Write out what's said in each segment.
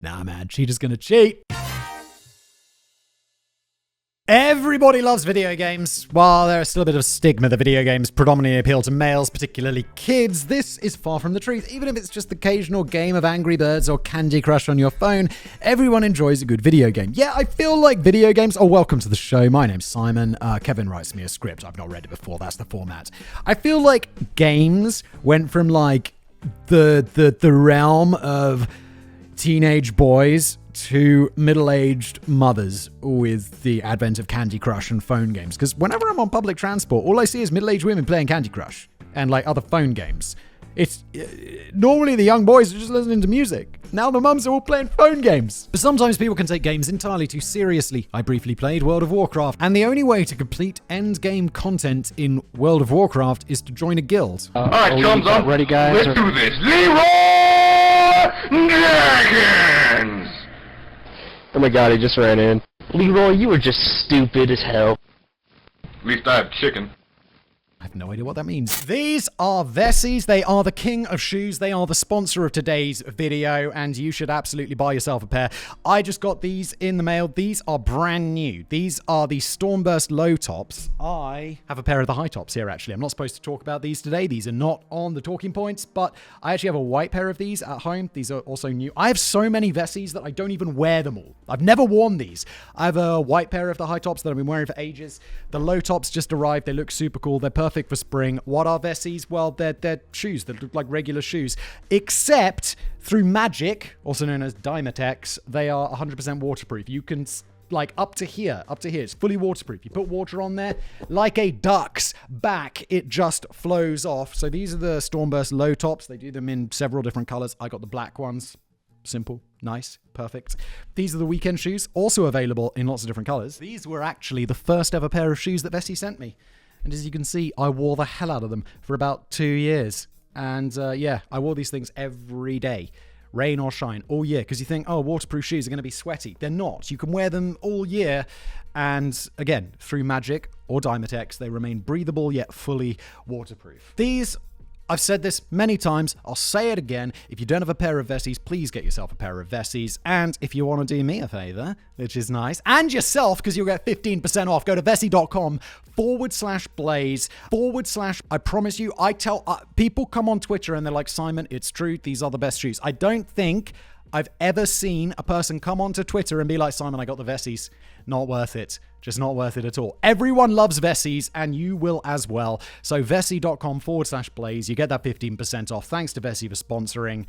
Nah, man, cheater's gonna cheat. Everybody loves video games. While there is still a bit of stigma that video games predominantly appeal to males, particularly kids, this is far from the truth. Even if it's just the occasional game of Angry Birds or Candy Crush on your phone, everyone enjoys a good video game. Yeah, I feel like video games... Oh, welcome to the show. My name's Simon. Kevin writes me a script. I've not read it before. That's the format. I feel like games went from like the realm of teenage boys to middle-aged mothers with the advent of Candy Crush and phone games. Because whenever I'm on public transport, all I see is middle-aged women playing Candy Crush and like other phone games. It's normally the young boys are just listening to music. Now the mums are all playing phone games. But sometimes people can take games entirely too seriously. I briefly played World of Warcraft, and the only way to complete end-game content in World of Warcraft is to join a guild. All right, thumbs up. Ready, guys? Let's do this. Leroy Dragons! Oh my god, he just ran in. Leroy, you were just stupid as hell. At least I have chicken. I have no idea what that means. These are Vessies. They are the king of shoes. They are the sponsor of today's video, and you should absolutely buy yourself a pair. I just got these in the mail. These are brand new. These are the Stormburst low tops. I have a pair of the high tops here, actually. I'm not supposed to talk about these today. These are not on the talking points, but I actually have a white pair of these at home. These are also new. I have so many Vessies that I don't even wear them all. I've never worn these. I have a white pair of the high tops that I've been wearing for ages. The low tops just arrived. They look super cool. They're perfect for spring. What are Vessies? Well, they're shoes that look like regular shoes, except through magic, also known as Dymatex, they are 100% waterproof. You can, like, up to here, it's fully waterproof. You put water on there, like a duck's back, it just flows off. So these are the Stormburst low tops. They do them in several different colors. I got the black ones. Simple, nice, perfect. These are the weekend shoes, also available in lots of different colors. These were actually the first ever pair of shoes that Vessi sent me. And as you can see, I wore the hell out of them for about 2 years. And yeah, I wore these things every day, rain or shine, all year. Because you think, oh, waterproof shoes are going to be sweaty. They're not. You can wear them all year. And again, through magic or Dymatex, they remain breathable yet fully waterproof. These... I've said this many times. I'll say it again. If you don't have a pair of Vessies, please get yourself a pair of Vessies. And if you want to do me a favor, which is nice, and yourself, because you'll get 15% off, go to vessi.com/blaze/ I promise you, I tell people come on Twitter and they're like, Simon, it's true. These are the best shoes. I don't think I've ever seen a person come onto Twitter and be like, Simon, I got the Vessies. Not worth it. Just not worth it at all. Everyone loves Vessies, and you will as well. So vessi.com/blaze. You get that 15% off. Thanks to Vessi for sponsoring.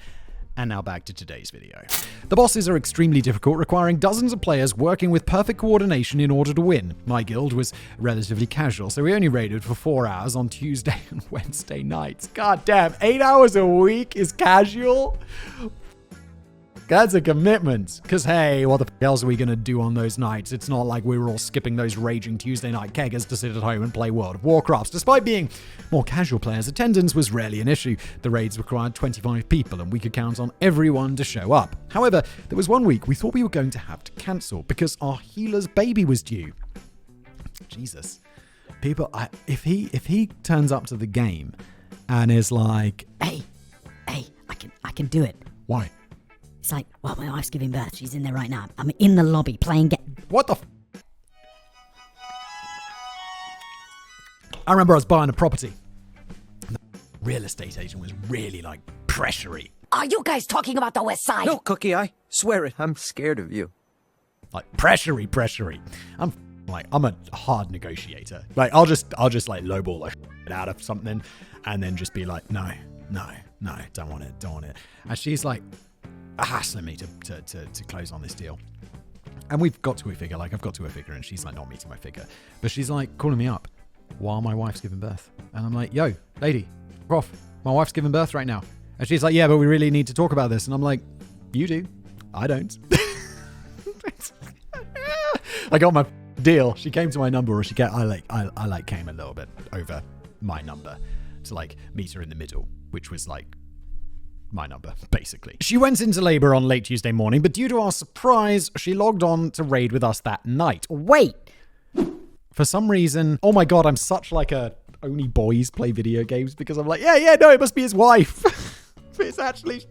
And now back to today's video. The bosses are extremely difficult, requiring dozens of players working with perfect coordination in order to win. My guild was relatively casual, so we only raided for 4 hours on Tuesday and Wednesday nights. God damn, 8 hours a week is casual? That's a commitment. Because, hey, what the f*** else are we going to do on those nights? It's not like we were all skipping those raging Tuesday night keggers to sit at home and play World of Warcraft. Despite being more casual players, attendance was rarely an issue. The raids required 25 people, and we could count on everyone to show up. However, there was one week we thought we were going to have to cancel because our healer's baby was due. Jesus. People, if he turns up to the game and is like, Hey, I can do it. Why? It's like, well, my wife's giving birth. She's in there right now. I'm in the lobby playing What the I remember I was buying a property. And the real estate agent was really, like, pressury. Are you guys talking about the West Side? No, Cookie, I swear it. I'm scared of you. Like, pressury. I'm a hard negotiator. Like, I'll just like lowball the shit out of something and then just be like, no, don't want it. And she's like hassling me to close on this deal. And we've got to a figure, like I've got to a figure and she's like not meeting my figure. But she's like calling me up while my wife's giving birth. And I'm like, yo, lady, prof, my wife's giving birth right now. And she's like, yeah, but we really need to talk about this. And I'm like, you do. I don't. I got my deal. She came to my number, or I came a little bit over my number to like meet her in the middle, which was like my number, basically. She went into labor on late Tuesday morning, but due to our surprise, she logged on to raid with us that night. Wait. For some reason, oh my god, I'm such like a only boys play video games because I'm like, yeah, no, it must be his wife. It's actually,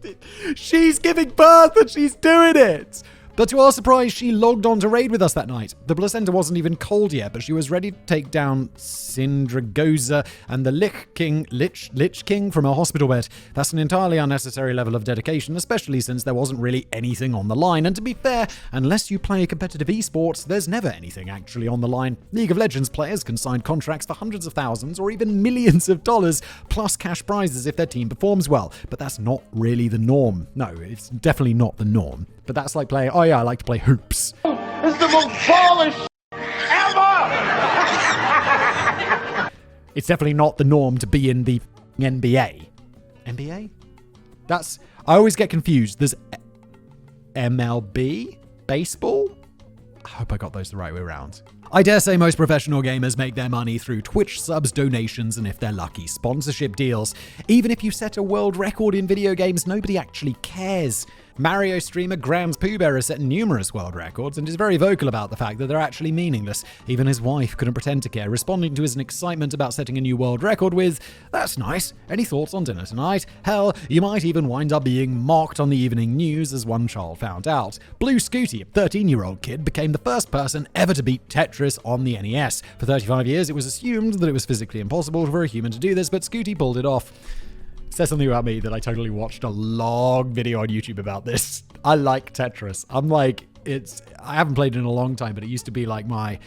she's giving birth and she's doing it. But to our surprise, she logged on to raid with us that night. The placenta wasn't even cold yet, but she was ready to take down Sindragoza and the Lich King from her hospital bed. That's an entirely unnecessary level of dedication, especially since there wasn't really anything on the line. And to be fair, unless you play competitive esports, there's never anything actually on the line. League of Legends players can sign contracts for hundreds of thousands or even millions of dollars, plus cash prizes if their team performs well. But that's not really the norm. No, it's definitely not the norm. But that's like playing, oh yeah, I like to play hoops. It's the most polished ever! It's definitely not the norm to be in the NBA. NBA? I always get confused. There's MLB? Baseball? I hope I got those the right way around. I dare say most professional gamers make their money through Twitch subs, donations, and if they're lucky, sponsorship deals. Even if you set a world record in video games, nobody actually cares. Mario streamer Grams Pooh Bear has set numerous world records and is very vocal about the fact that they're actually meaningless. Even his wife couldn't pretend to care, responding to his excitement about setting a new world record with, "That's nice. Any thoughts on dinner tonight? Hell, you might even wind up being mocked on the evening news," as one child found out. Blue Scooty, a 13-year-old kid, became the first person ever to beat Tetris on the NES. For 35 years, it was assumed that it was physically impossible for a human to do this, but Scooty pulled it off. Says something about me that I totally watched a long video on YouTube about this. I like Tetris. I haven't played it in a long time, but it used to be like I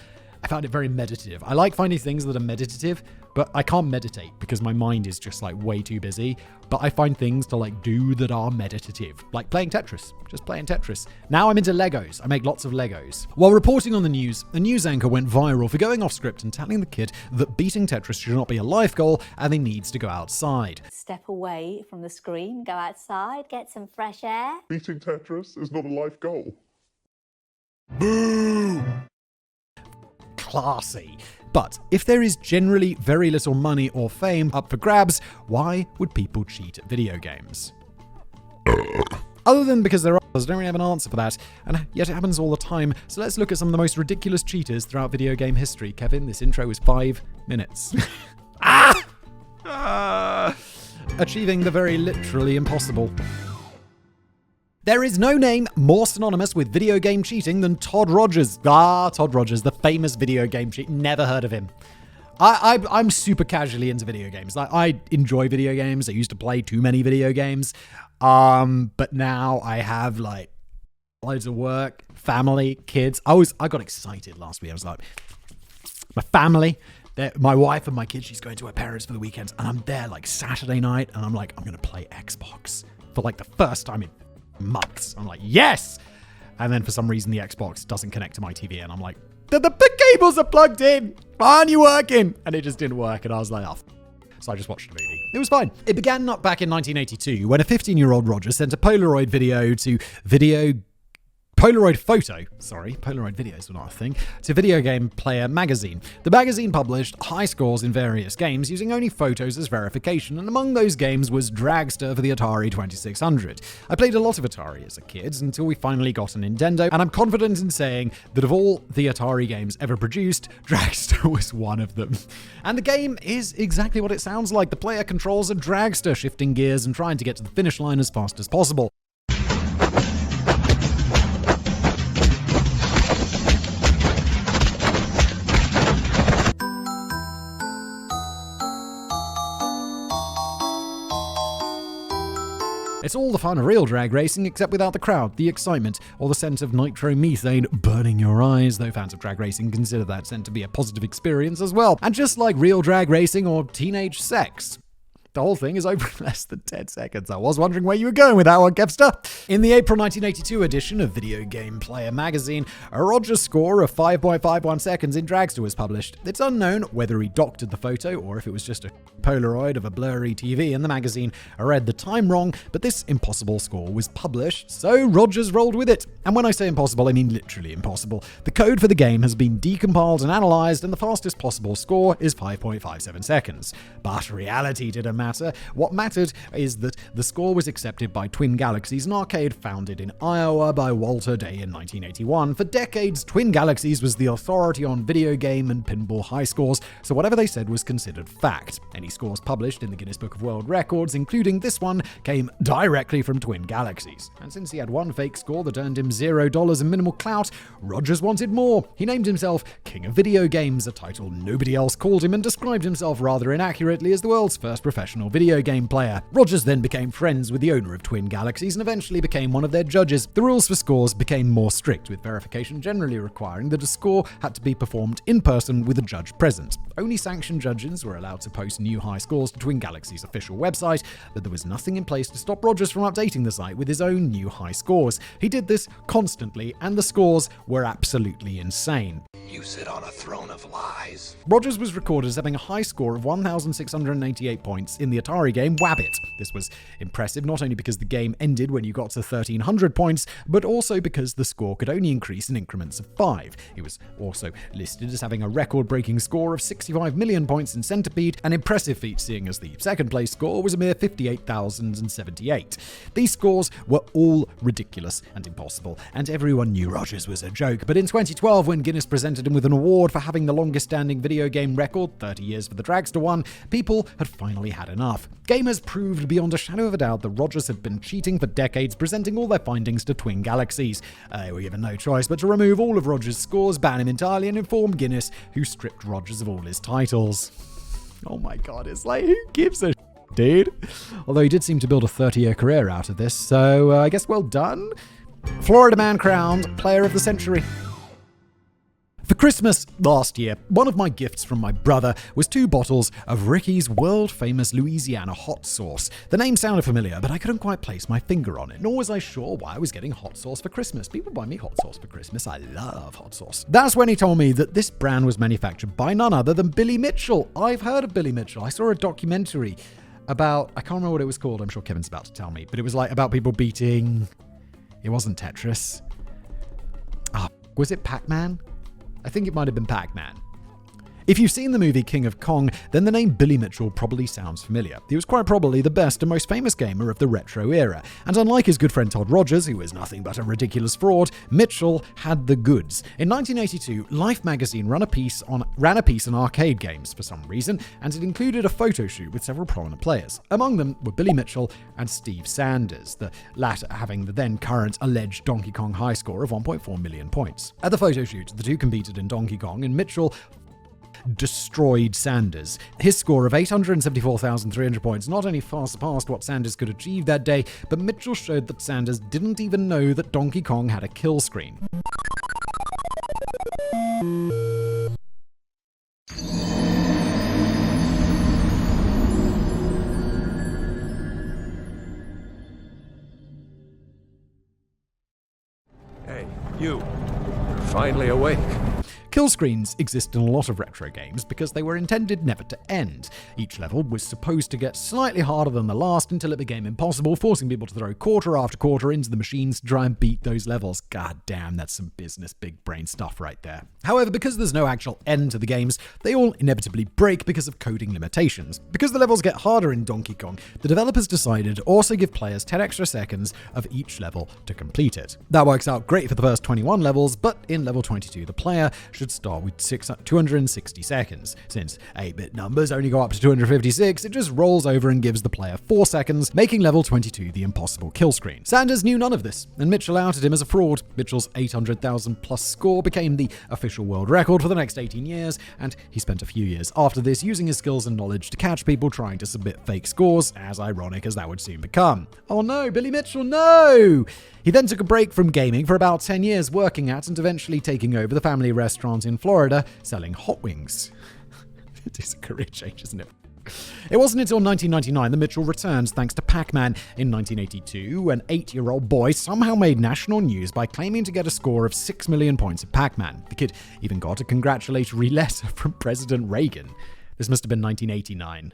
found it very meditative. I like finding things that are meditative, but I can't meditate because my mind is just like way too busy. But I find things to like do that are meditative, like playing Tetris, just playing Tetris. Now I'm into Legos. I make lots of Legos. While reporting on the news, a news anchor went viral for going off script and telling the kid that beating Tetris should not be a life goal and he needs to go outside. Step away from the screen, go outside, get some fresh air. Beating Tetris is not a life goal. Boo! Classy. But if there is generally very little money or fame up for grabs, why would people cheat at video games? Other than because there are others, I don't really have an answer for that, and yet it happens all the time. So let's look at some of the most ridiculous cheaters throughout video game history. Kevin, this intro is 5 minutes. Achieving the very literally impossible. There is no name more synonymous with video game cheating than Todd Rogers. Todd Rogers, the famous video game cheat. Never heard of him. I'm super casually into video games. I enjoy video games. I used to play too many video games. But now I have like loads of work, family, kids. I got excited last week. I was like, my family, my wife and my kids, she's going to her parents for the weekend. And I'm there like Saturday night. And I'm like, I'm going to play Xbox for like the first time in months. I'm like, yes! And then for some reason the Xbox doesn't connect to my TV and I'm like, the cables are plugged in! Why aren't you working? And it just didn't work and I was like, oh. So I just watched a movie. It was fine. It began not back in 1982 when a 15-year-old Roger sent a Polaroid video to Polaroid videos were not a thing, to Video Game Player magazine. The magazine published high scores in various games using only photos as verification, and among those games was Dragster for the Atari 2600. I played a lot of Atari as a kid until we finally got a Nintendo, and I'm confident in saying that of all the Atari games ever produced, Dragster was one of them. And the game is exactly what it sounds like. The player controls a dragster, shifting gears and trying to get to the finish line as fast as possible. It's all the fun of real drag racing, except without the crowd, the excitement, or the scent of nitromethane burning your eyes, though fans of drag racing consider that scent to be a positive experience as well. And just like real drag racing or teenage sex, the whole thing is over in less than 10 seconds. I was wondering where you were going with that one, Kevster. In the April 1982 edition of Video Game Player magazine, a Roger score of 5.51 seconds in Dragster was published. It's unknown whether he doctored the photo or if it was just a Polaroid of a blurry TV in the magazine. I read the time wrong, but this impossible score was published, so Rogers rolled with it. And when I say impossible, I mean literally impossible. The code for the game has been decompiled and analyzed, and the fastest possible score is 5.57 seconds. But reality did a matter. What mattered is that the score was accepted by Twin Galaxies, an arcade founded in Iowa by Walter Day in 1981. For decades, Twin Galaxies was the authority on video game and pinball high scores, so whatever they said was considered fact. Any scores published in the Guinness Book of World Records, including this one, came directly from Twin Galaxies. And since he had one fake score that earned him $0 and minimal clout, Rogers wanted more. He named himself King of Video Games, a title nobody else called him, and described himself rather inaccurately as the world's first professional video game player. Rogers then became friends with the owner of Twin Galaxies and eventually became one of their judges. The rules for scores became more strict, with verification generally requiring that a score had to be performed in person with a judge present. Only sanctioned judges were allowed to post new high scores to Twin Galaxies' official website, but there was nothing in place to stop Rogers from updating the site with his own new high scores. He did this constantly, and the scores were absolutely insane. You sit on a throne of lies. Rogers was recorded as having a high score of 1,688 points in the Atari game Wabbit. This was impressive not only because the game ended when you got to 1,300 points, but also because the score could only increase in increments of 5. He was also listed as having a record-breaking score of 65 million points in Centipede, an impressive feat seeing as the second-place score was a mere 58,078. These scores were all ridiculous and impossible, and everyone knew Rogers was a joke. But in 2012, when Guinness presented him with an award for having the longest-standing video game record, 30 years for the Dragster one, people had finally had enough. Gamers proved beyond a shadow of a doubt that Rogers had been cheating for decades, presenting all their findings to Twin Galaxies. They were given no choice but to remove all of Rogers' scores, ban him entirely, and inform Guinness, who stripped Rogers of all his titles. Oh my god, it's like, who gives a dude? Although he did seem to build a 30-year career out of this, so I guess well done. Florida man crowned Player of the Century. For Christmas last year, one of my gifts from my brother was 2 bottles of Ricky's world-famous Louisiana hot sauce. The name sounded familiar, but I couldn't quite place my finger on it, nor was I sure why I was getting hot sauce for Christmas. People buy me hot sauce for Christmas. I love hot sauce. That's when he told me that this brand was manufactured by none other than Billy Mitchell. I've heard of Billy Mitchell. I saw a documentary about, I can't remember what it was called. I'm sure Kevin's about to tell me, but it was like about people beating, it wasn't Tetris. Was it Pac-Man? I think it might have been Pac-Man. If you've seen the movie King of Kong, then the name Billy Mitchell probably sounds familiar. He was quite probably the best and most famous gamer of the retro era, and unlike his good friend Todd Rogers, who was nothing but a ridiculous fraud, Mitchell had the goods. In 1982, Life magazine ran a piece on arcade games for some reason, and it included a photo shoot with several prominent players. Among them were Billy Mitchell and Steve Sanders, the latter having the then current alleged Donkey Kong high score of 1.4 million points. At the photo shoot, the two competed in Donkey Kong, and Mitchell destroyed Sanders. His score of 874,300 points not only far surpassed what Sanders could achieve that day, but Mitchell showed that Sanders didn't even know that Donkey Kong had a kill screen. Hey, you. You're finally awake. Kill screens exist in a lot of retro games because they were intended never to end. Each level was supposed to get slightly harder than the last until it became impossible, forcing people to throw quarter after quarter into the machines to try and beat those levels. God damn, that's some business big brain stuff right there. However, because there's no actual end to the games, they all inevitably break because of coding limitations. Because the levels get harder in Donkey Kong, the developers decided to also give players 10 extra seconds of each level to complete it. That works out great for the first 21 levels, but in level 22, the player should start with 260 seconds. Since 8-bit numbers only go up to 256, it just rolls over and gives the player 4 seconds, making level 22 the impossible kill screen. Sanders knew none of this, and Mitchell outed him as a fraud. Mitchell's 800,000 plus score became the official world record for the next 18 years, and he spent a few years after this using his skills and knowledge to catch people trying to submit fake scores, as ironic as that would soon become. Oh no, Billy Mitchell, no! He then took a break from gaming for about 10 years, working at and eventually taking over the family restaurant in Florida, selling hot wings. It is a career change, isn't it? It wasn't until 1999 that Mitchell returned thanks to Pac-Man. In 1982, an 8-year-old boy somehow made national news by claiming to get a score of 6 million points at Pac-Man. The kid even got a congratulatory letter from President Reagan. This must have been 1989.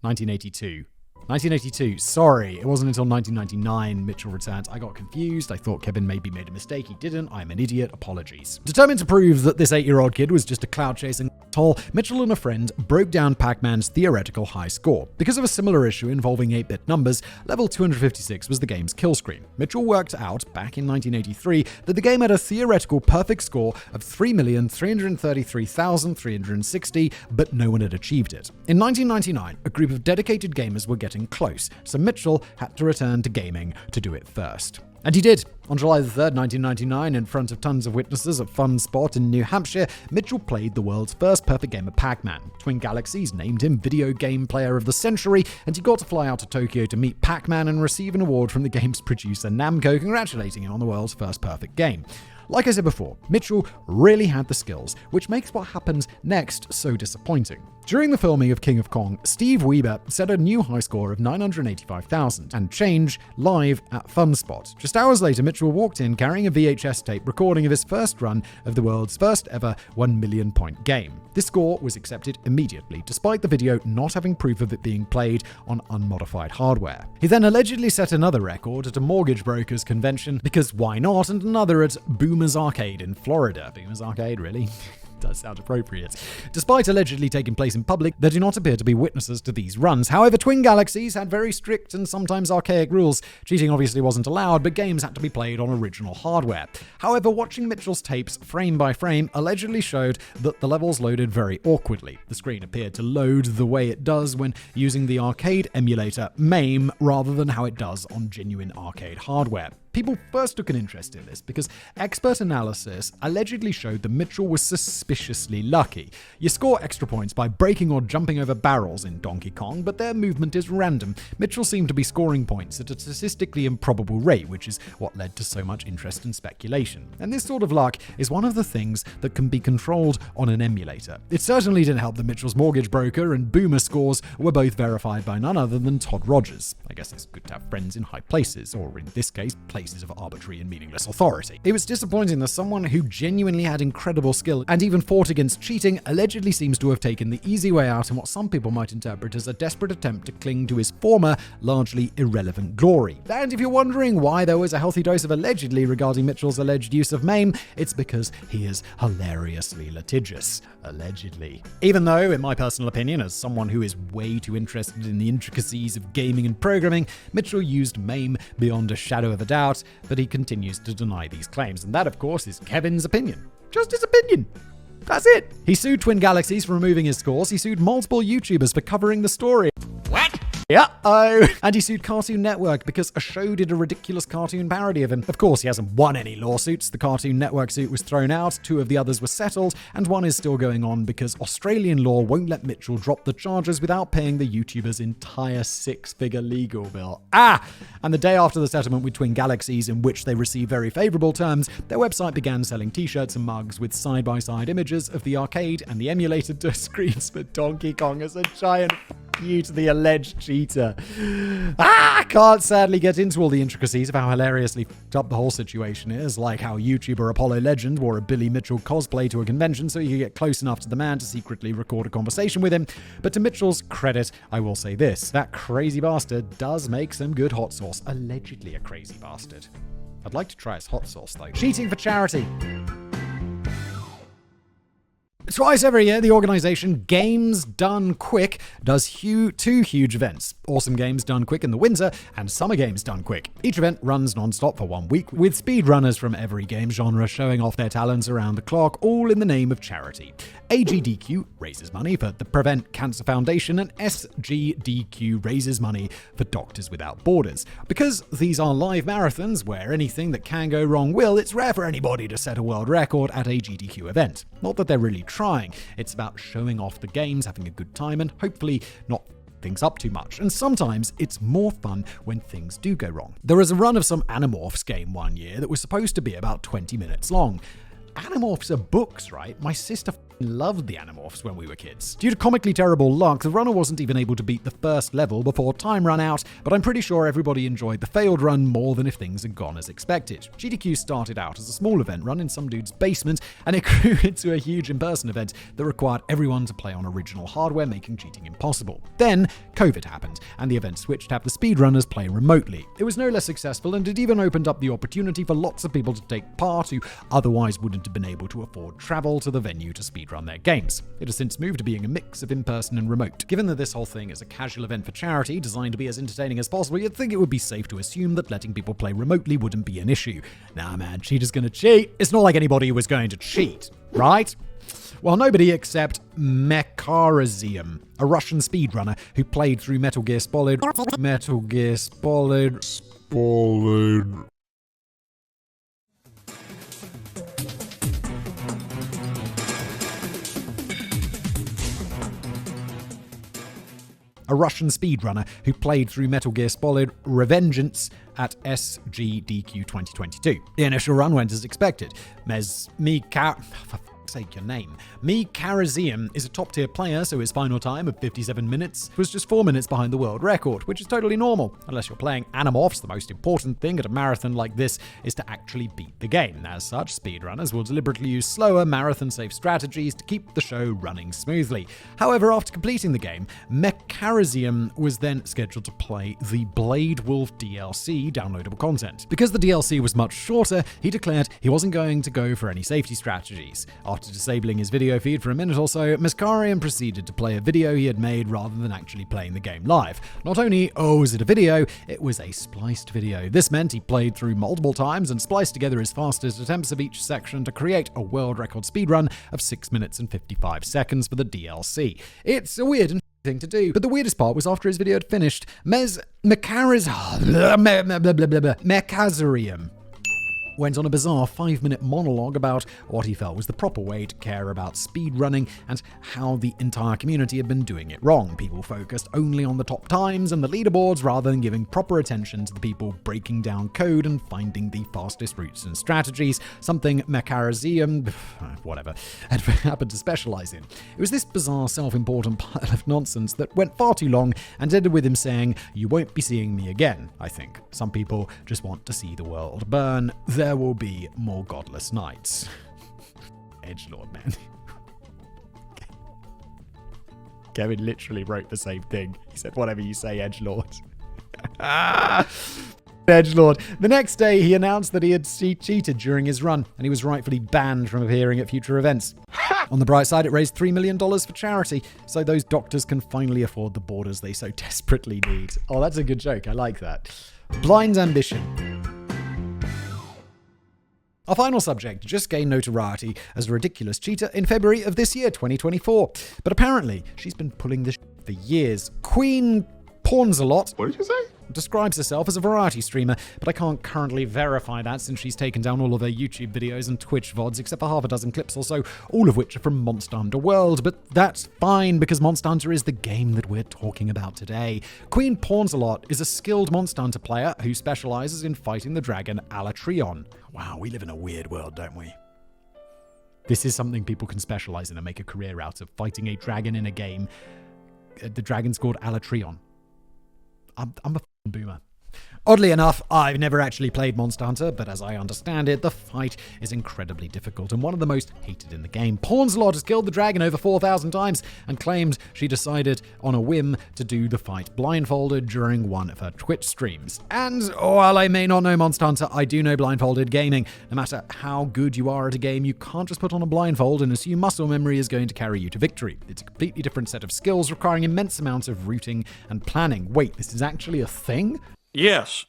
1982. 1982, sorry, it wasn't until 1999 Mitchell returned. I got confused. I thought Kevin maybe made a mistake. He didn't. I'm an idiot. Apologies. Determined to prove that this 8-year-old kid was just a cloud chasing Hall, Mitchell and a friend broke down Pac-Man's theoretical high score. Because of a similar issue involving 8-bit numbers, level 256 was the game's kill screen. Mitchell worked out, back in 1983, that the game had a theoretical perfect score of 3,333,360, but no one had achieved it. In 1999, a group of dedicated gamers were getting close, so Mitchell had to return to gaming to do it first. And he did. On July 3rd, 1999, in front of tons of witnesses at Fun Spot in New Hampshire, Mitchell played the world's first perfect game of Pac-Man. Twin Galaxies named him Video Game Player of the Century, and he got to fly out to Tokyo to meet Pac-Man and receive an award from the game's producer Namco, congratulating him on the world's first perfect game. Like I said before, Mitchell really had the skills, which makes what happens next so disappointing. During the filming of King of Kong, Steve Weber set a new high score of 985,000 and change live at Fun Spot. Just hours later, Mitchell walked in carrying a VHS tape recording of his first run of the world's first ever 1 million point game. This score was accepted immediately, despite the video not having proof of it being played on unmodified hardware. He then allegedly set another record at a mortgage broker's convention, because why not, and another at Boomer's Arcade in Florida. Boomer's Arcade, really? Does sound appropriate. Despite allegedly taking place in public, there do not appear to be witnesses to these runs. However, Twin Galaxies had very strict and sometimes archaic rules. Cheating obviously wasn't allowed, but games had to be played on original hardware. However, watching Mitchell's tapes frame by frame allegedly showed that the levels loaded very awkwardly. The screen appeared to load the way it does when using the arcade emulator MAME rather than how it does on genuine arcade hardware. People first took an interest in this because expert analysis allegedly showed that Mitchell was suspiciously lucky. You score extra points by breaking or jumping over barrels in Donkey Kong, but their movement is random. Mitchell seemed to be scoring points at a statistically improbable rate, which is what led to so much interest and speculation. And this sort of luck is one of the things that can be controlled on an emulator. It certainly didn't help that Mitchell's mortgage broker and Boomer scores were both verified by none other than Todd Rogers. I guess it's good to have friends in high places, or in this case, places of arbitrary and meaningless authority. It was disappointing that someone who genuinely had incredible skill and even fought against cheating allegedly seems to have taken the easy way out in what some people might interpret as a desperate attempt to cling to his former, largely irrelevant glory. And if you're wondering why there was a healthy dose of allegedly regarding Mitchell's alleged use of MAME, it's because he is hilariously litigious. Allegedly. Even though, in my personal opinion, as someone who is way too interested in the intricacies of gaming and programming, Mitchell used MAME beyond a shadow of a doubt, but he continues to deny these claims. And that, of course, is Kevin's opinion. Just his opinion. That's it. He sued Twin Galaxies for removing his scores. He sued multiple YouTubers for covering the story. What? Yeah-oh. And he sued Cartoon Network because a show did a ridiculous cartoon parody of him. Of course, he hasn't won any lawsuits. The Cartoon Network suit was thrown out, 2 of the others were settled, and 1 is still going on because Australian law won't let Mitchell drop the charges without paying the YouTuber's entire 6-figure legal bill. And the day after the settlement with Twin Galaxies, in which they received very favorable terms, their website began selling t-shirts and mugs with side-by-side images of the arcade and the emulated screens for Donkey Kong as a giant you to the alleged cheater. I can't sadly get into all the intricacies of how hilariously f***ed up the whole situation is, like how YouTuber Apollo Legend wore a Billy Mitchell cosplay to a convention so you could get close enough to the man to secretly record a conversation with him. But to Mitchell's credit, I will say this: that crazy bastard does make some good hot sauce. Allegedly a crazy bastard. I'd like to try his hot sauce though. Cheating for charity. Twice every year, the organization Games Done Quick does 2 huge events. Awesome Games Done Quick in the winter and Summer Games Done Quick. Each event runs non-stop for 1 week, with speedrunners from every game genre showing off their talents around the clock, all in the name of charity. AGDQ raises money for the Prevent Cancer Foundation, and SGDQ raises money for Doctors Without Borders. Because these are live marathons where anything that can go wrong will, it's rare for anybody to set a world record at a GDQ event. Not that they're really trying. It's about showing off the games, having a good time, and hopefully not things up too much. And sometimes it's more fun when things do go wrong. There was a run of some Animorphs game one year that was supposed to be about 20 minutes long. Animorphs are books, right? My sister loved the Animorphs when we were kids. Due to comically terrible luck, the runner wasn't even able to beat the first level before time ran out, but I'm pretty sure everybody enjoyed the failed run more than if things had gone as expected. GDQ started out as a small event run in some dude's basement, and it grew into a huge in-person event that required everyone to play on original hardware, making cheating impossible. Then, COVID happened, and the event switched to have the speedrunners play remotely. It was no less successful, and it even opened up the opportunity for lots of people to take part who otherwise wouldn't have been able to afford travel to the venue to speedrun speedrun their games. It has since moved to being a mix of in-person and remote. Given that this whole thing is a casual event for charity designed to be as entertaining as possible, you'd think it would be safe to assume that letting people play remotely wouldn't be an issue. Nah man, cheaters gonna cheat. It's not like anybody was going to cheat, right? Well, nobody except Mecharazium, a Russian speedrunner who played through Metal Gear Solid. A Russian speedrunner who played through Metal Gear Solid Revengeance at SGDQ 2022. The initial run went as expected. Sake your name. Mecharazium is a top-tier player, so his final time of 57 minutes was just 4 minutes behind the world record, which is totally normal. Unless you're playing Animorphs, the most important thing at a marathon like this is to actually beat the game. As such, speedrunners will deliberately use slower, marathon-safe strategies to keep the show running smoothly. However, after completing the game, Mecharazium was then scheduled to play the Blade Wolf DLC downloadable content. Because the DLC was much shorter, he declared he wasn't going to go for any safety strategies. After disabling his video feed for a minute or so, Mecharazium proceeded to play a video he had made rather than actually playing the game live. Not only was it a video, it was a spliced video. This meant he played through multiple times and spliced together his fastest attempts of each section to create a world record speedrun of 6 minutes and 55 seconds for the DLC. It's a weird and thing to do, but the weirdest part was after his video had finished, Mecharazium went on a bizarre 5-minute monologue about what he felt was the proper way to care about speedrunning and how the entire community had been doing it wrong. People focused only on the top times and the leaderboards rather than giving proper attention to the people breaking down code and finding the fastest routes and strategies, something Mecharazium, whatever, had happened to specialize in. It was this bizarre self-important pile of nonsense that went far too long and ended with him saying, "You won't be seeing me again," I think. Some people just want to see the world burn. There will be more godless nights. Edgelord, man. Kevin literally wrote the same thing. He said, "Whatever you say, Edgelord." Edgelord. The next day, he announced that he had cheated during his run, and he was rightfully banned from appearing at future events. On the bright side, it raised $3 million for charity, so those doctors can finally afford the borders they so desperately need. Oh, that's a good joke. I like that. Blind ambition. Our final subject just gained notoriety as a ridiculous cheater in February of this year, 2024. But apparently, she's been pulling this for years. Queen Pawns a lot. What did you say? Describes herself as a variety streamer, but I can't currently verify that since she's taken down all of her YouTube videos and Twitch VODs except for half a dozen clips or so, all of which are from Monster Hunter World. But that's fine because Monster Hunter is the game that we're talking about today. Queen Pawns a lot is a skilled Monster Hunter player who specializes in fighting the dragon Alatreon. Wow, we live in a weird world, don't we? This is something people can specialize in and make a career out of, fighting a dragon in a game. The dragon's called Alatreon. I'm a boomer. Oddly enough, I've never actually played Monster Hunter, but as I understand it, the fight is incredibly difficult and one of the most hated in the game. Pawnslot has killed the dragon over 4,000 times and claimed she decided on a whim to do the fight blindfolded during one of her Twitch streams. And while I may not know Monster Hunter, I do know blindfolded gaming. No matter how good you are at a game, you can't just put on a blindfold and assume muscle memory is going to carry you to victory. It's a completely different set of skills requiring immense amounts of routing and planning. Wait, this is actually a thing? Yes.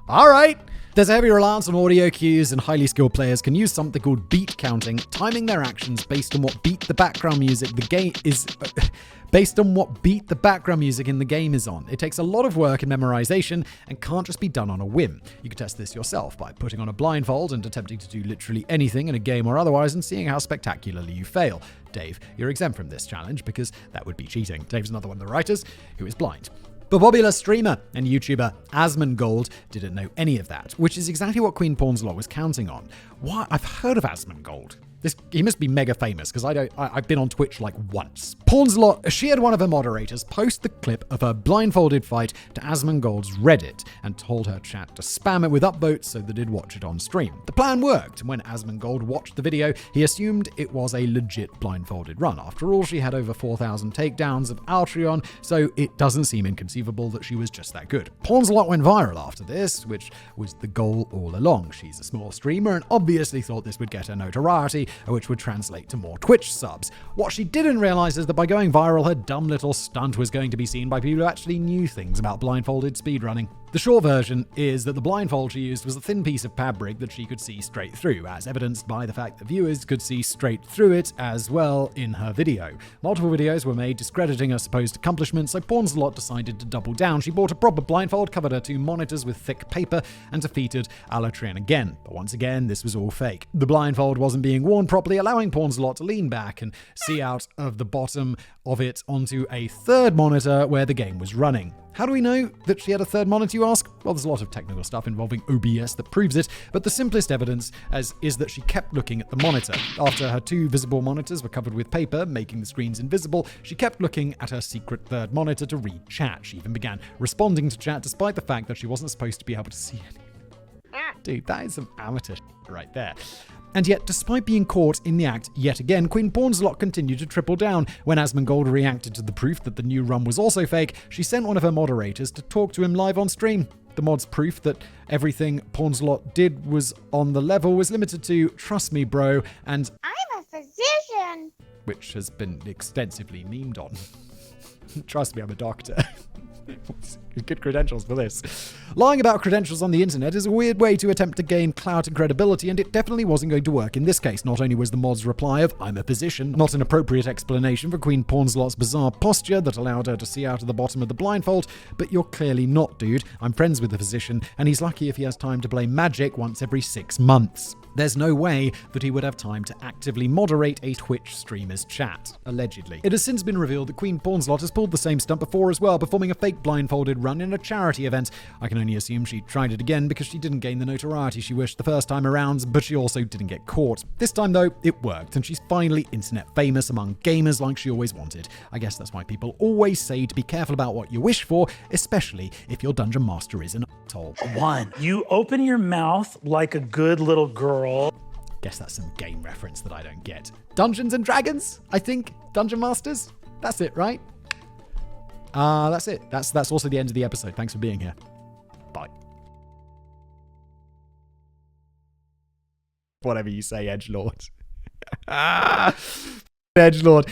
All right. There's a heavy reliance on audio cues, and highly skilled players can use something called beat counting, timing their actions based on what beat the background music the game is based on what beat the background music in the game is on. It takes a lot of work and memorization and can't just be done on a whim. You can test this yourself by putting on a blindfold and attempting to do literally anything in a game or otherwise and seeing how spectacularly you fail. Dave, you're exempt from this challenge because that would be cheating. Dave's another one of the writers who is blind. But popular streamer and YouTuber Asmongold didn't know any of that, which is exactly what Queen Pawnslot was counting on. Why? I've heard of Asmongold. He must be mega famous because I've been on Twitch like once. Pawnslot, she had one of her moderators post the clip of her blindfolded fight to Asmongold's Reddit and told her chat to spam it with upvotes so that he'd watch it on stream. The plan worked, and when Asmongold watched the video, he assumed it was a legit blindfolded run. After all, she had over 4,000 takedowns of Altreon, so it doesn't seem inconceivable that she was just that good. Pawnslot went viral after this, which was the goal all along. She's a small streamer and obviously thought this would get her notoriety, which would translate to more Twitch subs. What she didn't realize is that by going viral, her dumb little stunt was going to be seen by people who actually knew things about blindfolded speedrunning. The short version is that the blindfold she used was a thin piece of fabric that she could see straight through, as evidenced by the fact that viewers could see straight through it as well in her video. Multiple videos were made discrediting her supposed accomplishments, so Pornslot decided to double down. She bought a proper blindfold, covered her 2 monitors with thick paper, and defeated Alatrian again. But once again, this was all fake. The blindfold wasn't being worn properly, allowing Pornslot to lean back and see out of the bottom of it onto a third monitor where the game was running. How do we know that she had a third monitor, you ask? Well, there's a lot of technical stuff involving OBS that proves it, but the simplest evidence is that she kept looking at the monitor. After her 2 visible monitors were covered with paper, making the screens invisible, she kept looking at her secret third monitor to read chat. She even began responding to chat despite the fact that she wasn't supposed to be able to see anything. Dude, that is some amateur right there. And yet, despite being caught in the act yet again, Queen Pornslot continued to triple down. When Asmongold reacted to the proof that the new run was also fake, she sent one of her moderators to talk to him live on stream. The mod's proof that everything Pornslot did was on the level was limited to "trust me, bro," and I'm a physician, which has been extensively memed on. Trust me, I'm a doctor. Good credentials for this. Lying about credentials on the internet is a weird way to attempt to gain clout and credibility, and it definitely wasn't going to work in this case. Not only was the mod's reply of "I'm a physician" not an appropriate explanation for Queen Pornslot's bizarre posture that allowed her to see out of the bottom of the blindfold, but you're clearly not, dude. I'm friends with the physician, and he's lucky if he has time to play Magic once every 6 months. There's no way that he would have time to actively moderate a Twitch streamer's chat, allegedly. It has since been revealed that Queen Pornslot has pulled the same stunt before as well, performing a fake blindfolded run in a charity event. I can only assume she tried it again because she didn't gain the notoriety she wished the first time around, but she also didn't get caught. This time though, it worked, and she's finally internet famous among gamers like she always wanted. I guess that's why people always say to be careful about what you wish for, especially if your dungeon master is an asshole. 1. You open your mouth like a good little girl. Guess that's some game reference that I don't get. Dungeons and Dragons, I think. Dungeon Masters? That's it, right? That's it. That's also the end of the episode. Thanks for being here. Bye. Whatever you say, Edgelord. Edgelord.